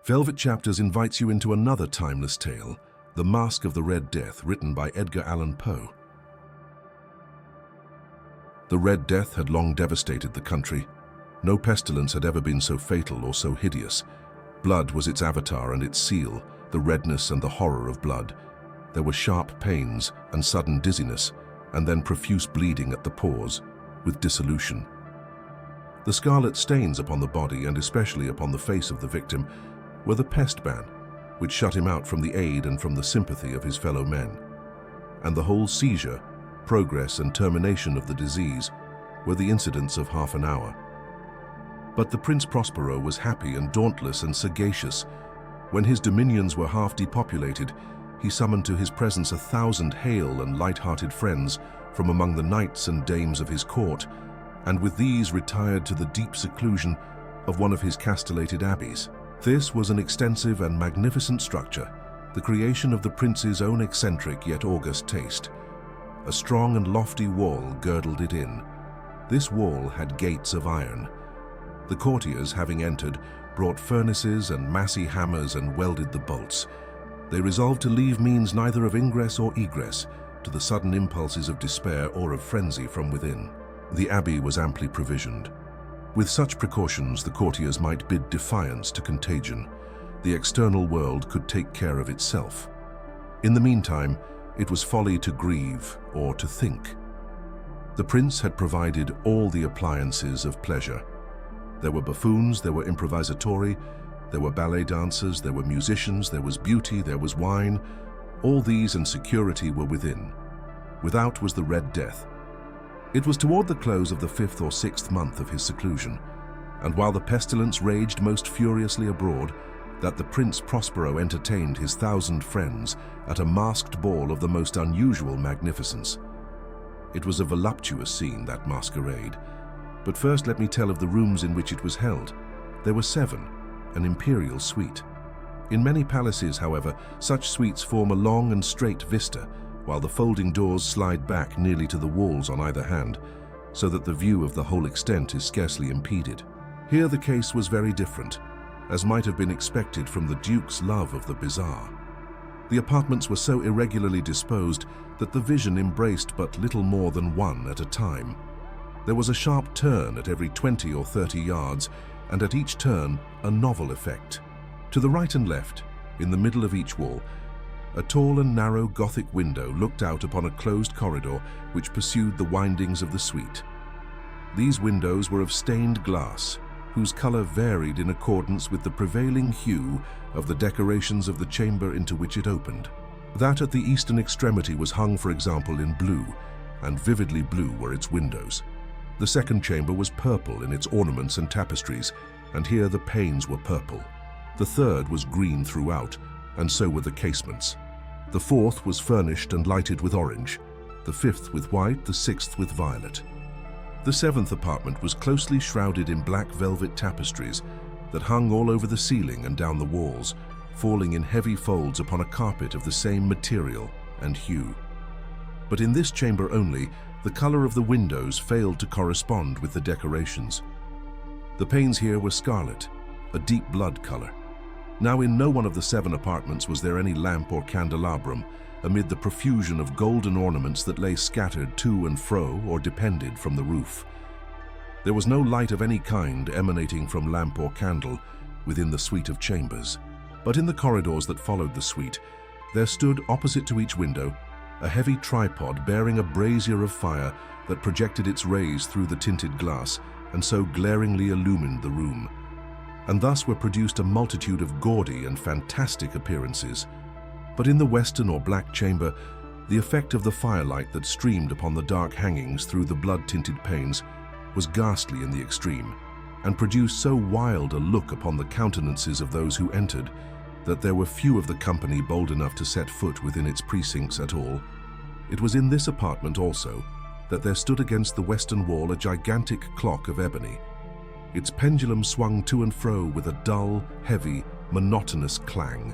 Velvet Chapters invites you into another timeless tale, The Masque of the Red Death, written by Edgar Allan Poe. The Red Death had long devastated the country. No pestilence had ever been so fatal or so hideous. Blood was its avatar and its seal, the redness and the horror of blood. There were sharp pains and sudden dizziness, and then profuse bleeding at the pores, with dissolution. The scarlet stains upon the body, and especially upon the face of the victim, were the pest ban, which shut him out from the aid and from the sympathy of his fellow men. And the whole seizure, progress and termination of the disease were the incidents of half an hour. But the Prince Prospero was happy and dauntless and sagacious. When his dominions were half depopulated, he summoned to his presence 1,000 hale and light-hearted friends from among the knights and dames of his court, and with these retired to the deep seclusion of one of his castellated abbeys. This was an extensive and magnificent structure, the creation of the prince's own eccentric yet august taste. A strong and lofty wall girdled it in. This wall had gates of iron. The courtiers, having entered, brought furnaces and massy hammers and welded the bolts. They resolved to leave means neither of ingress or egress to the sudden impulses of despair or of frenzy from within. The abbey was amply provisioned. With such precautions, the courtiers might bid defiance to contagion. The external world could take care of itself. In the meantime, it was folly to grieve or to think. The prince had provided all the appliances of pleasure. There were buffoons, there were improvisatori, there were ballet dancers, there were musicians, there was beauty, there was wine. All these and security were within. Without was the Red Death. It was toward the close of the 5th or 6th month of his seclusion, and while the pestilence raged most furiously abroad, that the Prince Prospero entertained his 1,000 friends at a masked ball of the most unusual magnificence. It was a voluptuous scene, that masquerade. But first let me tell of the rooms in which it was held. There were 7, an imperial suite. In many palaces, however, such suites form a long and straight vista, while the folding doors slide back nearly to the walls on either hand, so that the view of the whole extent is scarcely impeded. Here the case was very different, as might have been expected from the Duke's love of the bizarre. The apartments were so irregularly disposed that the vision embraced but little more than one at a time. There was a sharp turn at every 20 or 30 yards, and at each turn a novel effect. To the right and left, in the middle of each wall, a tall and narrow Gothic window looked out upon a closed corridor which pursued the windings of the suite. These windows were of stained glass, whose color varied in accordance with the prevailing hue of the decorations of the chamber into which it opened. That at the eastern extremity was hung, for example, in blue, and vividly blue were its windows. The second chamber was purple in its ornaments and tapestries, and here the panes were purple. The third was green throughout, and so were the casements. The fourth was furnished and lighted with orange, the fifth with white, the sixth with violet. The seventh apartment was closely shrouded in black velvet tapestries that hung all over the ceiling and down the walls, falling in heavy folds upon a carpet of the same material and hue. But in this chamber only, the color of the windows failed to correspond with the decorations. The panes here were scarlet, a deep blood color. Now in no one of the 7 apartments was there any lamp or candelabrum, amid the profusion of golden ornaments that lay scattered to and fro or depended from the roof. There was no light of any kind emanating from lamp or candle within the suite of chambers. But in the corridors that followed the suite, there stood opposite to each window a heavy tripod bearing a brazier of fire that projected its rays through the tinted glass and so glaringly illumined the room. And thus were produced a multitude of gaudy and fantastic appearances. But in the western or black chamber, the effect of the firelight that streamed upon the dark hangings through the blood-tinted panes was ghastly in the extreme, and produced so wild a look upon the countenances of those who entered that there were few of the company bold enough to set foot within its precincts at all. It was in this apartment also that there stood against the western wall a gigantic clock of ebony. Its pendulum swung to and fro with a dull, heavy, monotonous clang,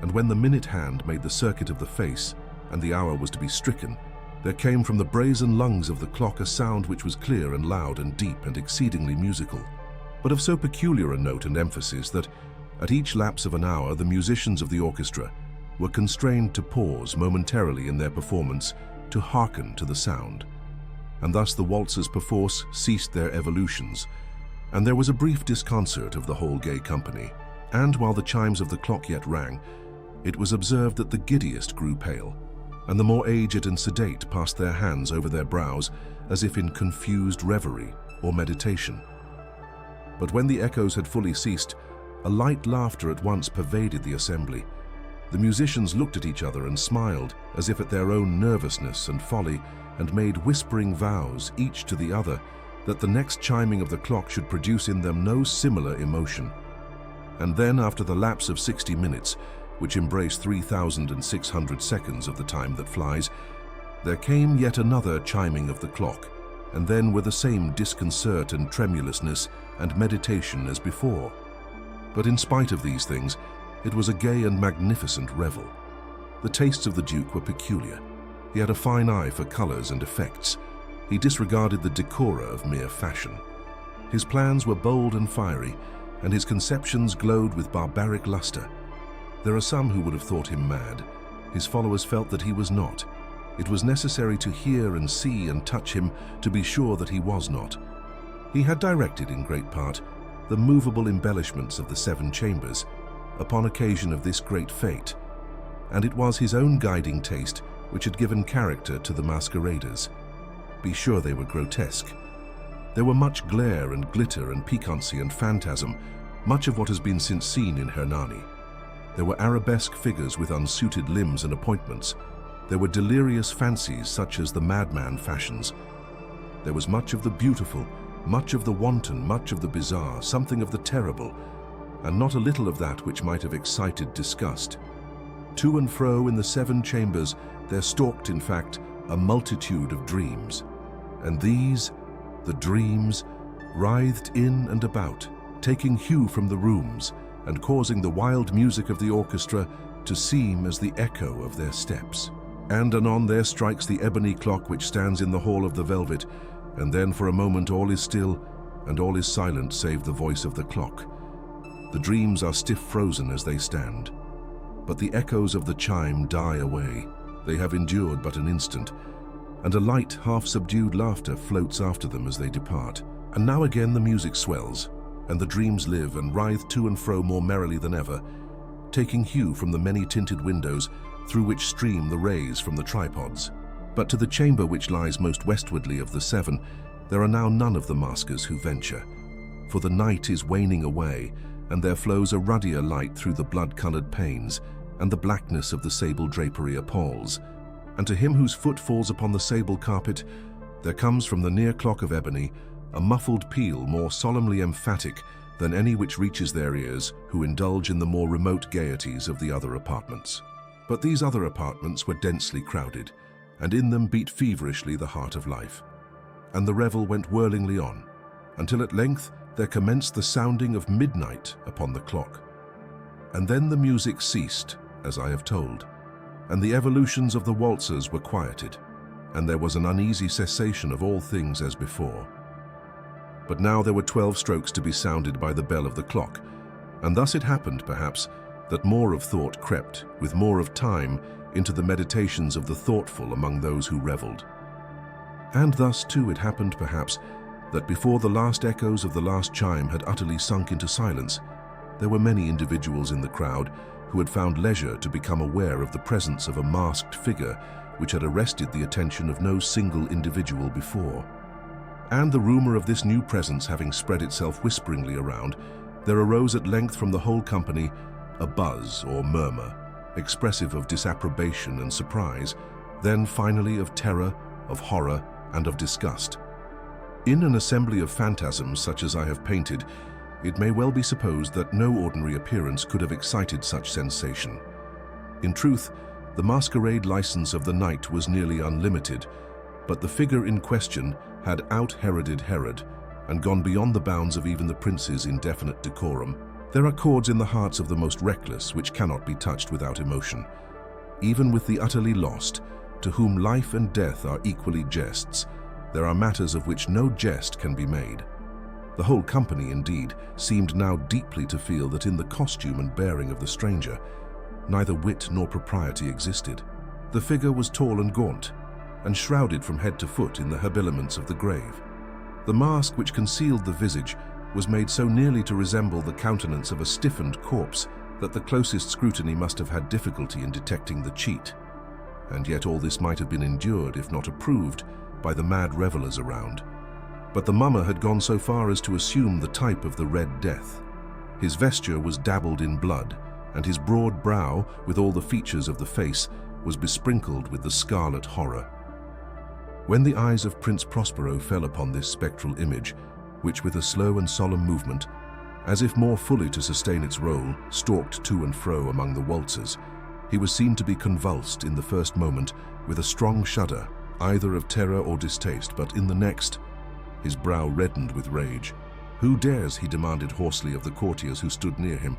and when the minute hand made the circuit of the face and the hour was to be stricken, there came from the brazen lungs of the clock a sound which was clear and loud and deep and exceedingly musical, but of so peculiar a note and emphasis that, At each lapse of an hour, the musicians of the orchestra were constrained to pause momentarily in their performance to hearken to the sound. And thus the waltzes perforce ceased their evolutions, and there was a brief disconcert of the whole gay company. And while the chimes of the clock yet rang, it was observed that the giddiest grew pale, and the more aged and sedate passed their hands over their brows as if in confused reverie or meditation. But when the echoes had fully ceased, a light laughter at once pervaded the assembly. The musicians looked at each other and smiled as if at their own nervousness and folly, and made whispering vows, each to the other, that the next chiming of the clock should produce in them no similar emotion. And then, after the lapse of 60 minutes, which embrace 3,600 seconds of the time that flies, there came yet another chiming of the clock, and then with the same disconcert and tremulousness and meditation as before. But in spite of these things, it was a gay and magnificent revel. The tastes of the Duke were peculiar. He had a fine eye for colors and effects. He disregarded the decora of mere fashion. His plans were bold and fiery, and his conceptions glowed with barbaric luster. There are some who would have thought him mad. His followers felt that he was not. It was necessary to hear and see and touch him to be sure that he was not. He had directed, in great part, the movable embellishments of the 7 chambers upon occasion of this great fete, and it was his own guiding taste which had given character to the masqueraders. Be sure they were grotesque. There were much glare and glitter and piquancy and phantasm, much of what has been since seen in Hernani. There were arabesque figures with unsuited limbs and appointments. There were delirious fancies such as the madman fashions. There was much of the beautiful, much of the wanton, much of the bizarre, something of the terrible, and not a little of that which might have excited disgust. To and fro in the 7 chambers there stalked, in fact, a multitude of dreams, and these, the dreams, writhed in and about, taking hue from the rooms and causing the wild music of the orchestra to seem as the echo of their steps. And anon there strikes the ebony clock which stands in the hall of the velvet, and then for a moment all is still and all is silent save the voice of the clock. The dreams are stiff frozen as they stand, but the echoes of the chime die away. They have endured but an instant, and a light, half-subdued laughter floats after them as they depart. And now again the music swells, and the dreams live and writhe to and fro more merrily than ever, taking hue from the many-tinted windows through which stream the rays from the tripods. But to the chamber which lies most westwardly of the 7, there are now none of the maskers who venture, for the night is waning away, and there flows a ruddier light through the blood-colored panes, and the blackness of the sable drapery appalls. And to him whose foot falls upon the sable carpet, there comes from the near clock of ebony a muffled peal more solemnly emphatic than any which reaches their ears who indulge in the more remote gaieties of the other apartments. But these other apartments were densely crowded, and in them beat feverishly the heart of life. And the revel went whirlingly on, until at length there commenced the sounding of midnight upon the clock. And then the music ceased, as I have told, and the evolutions of the waltzers were quieted, and there was an uneasy cessation of all things as before. But now there were 12 strokes to be sounded by the bell of the clock, and thus it happened, perhaps, that more of thought crept, with more of time, into the meditations of the thoughtful among those who revelled. And thus, too, it happened, perhaps, that before the last echoes of the last chime had utterly sunk into silence, there were many individuals in the crowd who had found leisure to become aware of the presence of a masked figure which had arrested the attention of no single individual before. And the rumor of this new presence having spread itself whisperingly around, there arose at length from the whole company a buzz or murmur, expressive of disapprobation and surprise, then finally of terror, of horror, and of disgust. In an assembly of phantasms such as I have painted, it may well be supposed that no ordinary appearance could have excited such sensation. In truth, the masquerade license of the night was nearly unlimited, but the figure in question had out-Heroded Herod and gone beyond the bounds of even the prince's indefinite decorum. There are chords in the hearts of the most reckless which cannot be touched without emotion. Even with the utterly lost, to whom life and death are equally jests, there are matters of which no jest can be made. The whole company, indeed, seemed now deeply to feel that in the costume and bearing of the stranger, neither wit nor propriety existed. The figure was tall and gaunt, and shrouded from head to foot in the habiliments of the grave. The mask which concealed the visage was made so nearly to resemble the countenance of a stiffened corpse that the closest scrutiny must have had difficulty in detecting the cheat. And yet all this might have been endured, if not approved, by the mad revelers around. But the mummer had gone so far as to assume the type of the Red Death. His vesture was dabbled in blood, and his broad brow, with all the features of the face, was besprinkled with the scarlet horror. When the eyes of Prince Prospero fell upon this spectral image, which with a slow and solemn movement, as if more fully to sustain its role, stalked to and fro among the waltzers, he was seen to be convulsed in the first moment with a strong shudder, either of terror or distaste, but in the next, his brow reddened with rage. "Who dares," he demanded hoarsely of the courtiers who stood near him,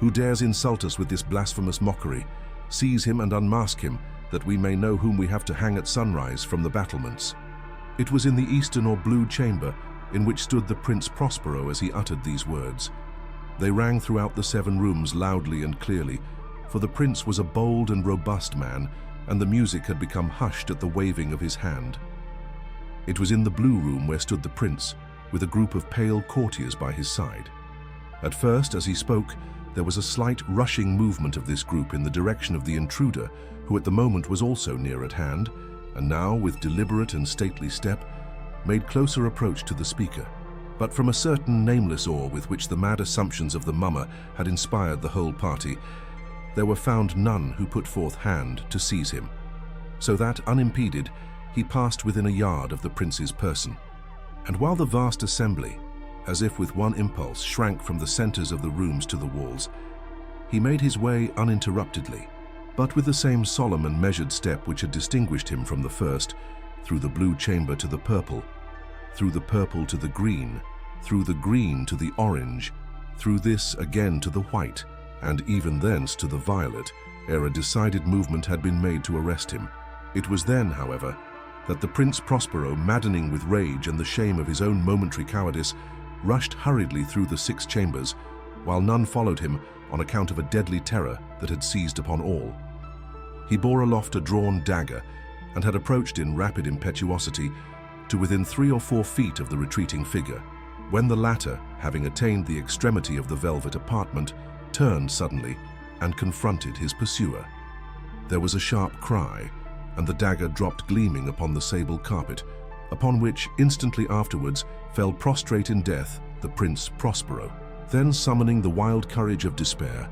"who dares insult us with this blasphemous mockery? Seize him and unmask him, that we may know whom we have to hang at sunrise from the battlements." It was in the eastern or blue chamber in which stood the Prince Prospero as he uttered these words. They rang throughout the 7 rooms loudly and clearly, for the prince was a bold and robust man, and the music had become hushed at the waving of his hand. It was in the blue room where stood the prince, with a group of pale courtiers by his side. At first, as he spoke, there was a slight rushing movement of this group in the direction of the intruder, who at the moment was also near at hand, and now, with deliberate and stately step, made closer approach to the speaker. But from a certain nameless awe with which the mad assumptions of the mummer had inspired the whole party, there were found none who put forth hand to seize him, so that, unimpeded, he passed within a yard of the prince's person. And while the vast assembly, as if with one impulse, shrank from the centers of the rooms to the walls, he made his way uninterruptedly, but with the same solemn and measured step which had distinguished him from the first, through the blue chamber to the purple, through the purple to the green, through the green to the orange, through this again to the white, and even thence to the violet, ere a decided movement had been made to arrest him. It was then, however, that the Prince Prospero, maddening with rage and the shame of his own momentary cowardice, rushed hurriedly through the 6 chambers, while none followed him on account of a deadly terror that had seized upon all. He bore aloft a drawn dagger, and had approached in rapid impetuosity to within 3 or 4 feet of the retreating figure, when the latter, having attained the extremity of the velvet apartment, turned suddenly and confronted his pursuer. There was a sharp cry, and the dagger dropped gleaming upon the sable carpet, upon which instantly afterwards fell prostrate in death the Prince Prospero. Then, summoning the wild courage of despair,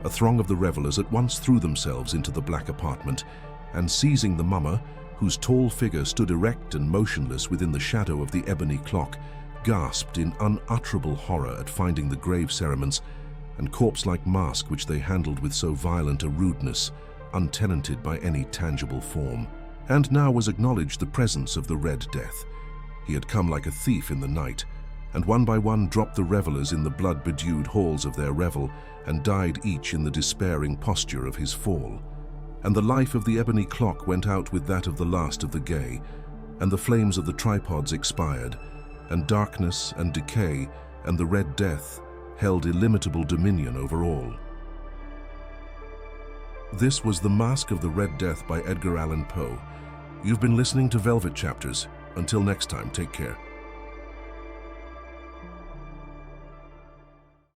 a throng of the revelers at once threw themselves into the black apartment, and seizing the mummer, whose tall figure stood erect and motionless within the shadow of the ebony clock, gasped in unutterable horror at finding the grave cerements and corpse-like mask which they handled with so violent a rudeness, untenanted by any tangible form. And now was acknowledged the presence of the Red Death. He had come like a thief in the night, and one by one dropped the revelers in the blood-bedewed halls of their revel, and died each in the despairing posture of his fall. And the life of the ebony clock went out with that of the last of the gay, and the flames of the tripods expired, and darkness and decay and the Red Death held illimitable dominion over all. This was The Masque of the Red Death by Edgar Allan Poe. You've been listening to Velvet Chapters. Until next time, take care.